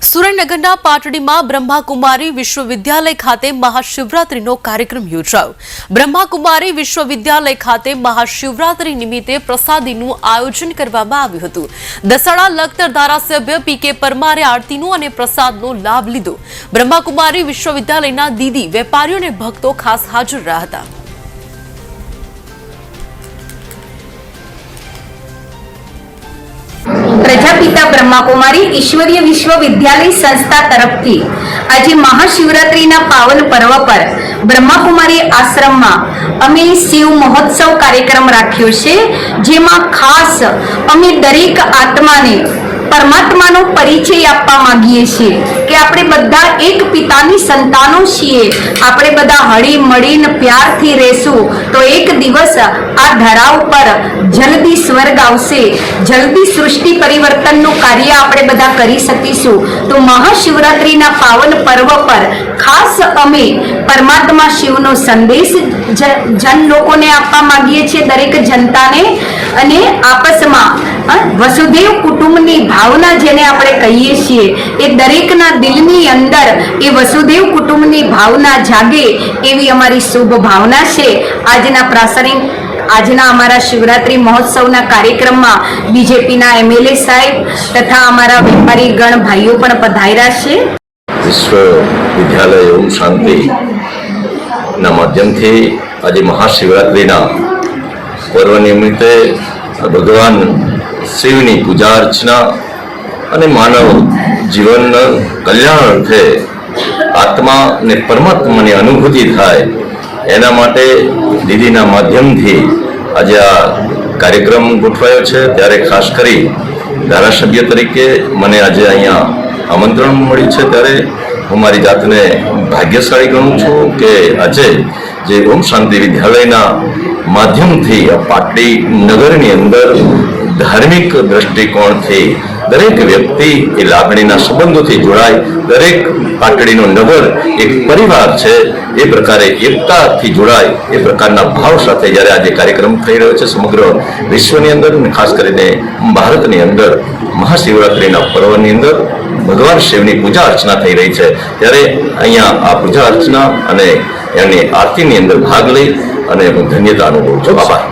સુરેન્દ્રનગરના પાટડીમાં બ્રહ્માકુમારી વિશ્વવિદ્યાલય ખાતે મહાશિવરાત્રીનો કાર્યક્રમ યોજાયો। બ્રહ્માકુમારી વિશ્વવિદ્યાલય ખાતે મહાશિવરાત્રી નિમિત્તે પ્રસાદીનું આયોજન કરવામાં આવ્યું હતું। દસાડા લખતર ધારાસભ્ય પીકે પરમારે આરતીનો અને પ્રસાદનો લાભ લીધો। બ્રહ્માકુમારી વિશ્વવિદ્યાલયના દીદી, વેપારીઓ અને ભક્તો ખાસ હાજર રહ્યા હતા। प्रजापिता ब्रह्माकुमारी ईश्वरीय विश्वविद्यालय संस्था तरफथी आज महाशिवरात्रि पावन पर्व पर ब्रह्माकुमारी आश्रम में अमे शिव महोत्सव कार्यक्रम राख्यो छे, जेमां खास अमे दरेक आत्मा ने परमात्मा नो परिचय आपवा मांगीए छीए कि आपणे बधा एक पितानी संतानो छीए। आपणे बधा हળી મળીને प्यारथी रहेशुं तो एक दिवस आ धराव पर जल्दी स्वर्ग आवशे, जल्दी सृष्टि परिवर्तनનું कार्य આપણે બધા કરી શકીશું। तो महाशिवरात्रिना पावन पर्व पर खास अमे परमात्मा शिवનો संदेश जन लोकोने आपवा मांगीए छीए, दरेक जनताने। અને आपसમાં वसुदेव कुटुंबनी भावना जेने आपणे कहीए छीए ए दरेकना दिलनी अंदर ए वसुदेव कुटुंबनी भावना जागे एवी अमारी शुभ भावना छे। आजना प्रासंगिक आजना अमारा शिवरात्रि महोत्सवना कार्यक्रममां बीजेपीना एमएलए साहेब तथा अमारा वेपारी गण भाईओ पण पधार्या छे। विश्वविद्यालय ओम शांति ना माध्यमथी आज महाशिवरात्रिना पर्व निमित्ते भगवान शिवनी पूजा अर्चना અને માનવ જીવન કલ્યાણ અર્થે આત્મા ને પરમાત્માની અનુભૂતિ થાય એના માટે દીદીના માધ્યમથી આજે આ કાર્યક્રમ ગોઠવાયો છે। ત્યારે ખાસ કરી ધારાસભ્ય તરીકે મને આજે અહીંયા આમંત્રણ મળ્યું છે, ત્યારે હું મારી જાતને ભાગ્યશાળી ગણું છું કે આજે જે ઓમ શાંતિ વિદ્યાલયના માધ્યમથી આ પાટડી નગરની અંદર धार्मिक दृष्टिकोण थी दरेक व्यक्ति ए लागणीना संबंधोथी जोड़ाय, दरेक पाटड़ीनो नगर एक परिवार छे ए प्रकारे एकताथी जोड़ाय ए प्रकारना भाव साथे ज्यारे आज कार्यक्रम थई रह्यो छे समग्र विश्वनी अंदर ने खास करीने भारतनी अंदर महाशिवरात्रिना पर्वनी अंदर भगवान शिवनी पूजा अर्चना थई रही छे, त्यारे अहींया आ पूजा अर्चना अने एनी आरतीनी अंदर भाग लई अने धन्यता अनुभवुं छुं। आभार।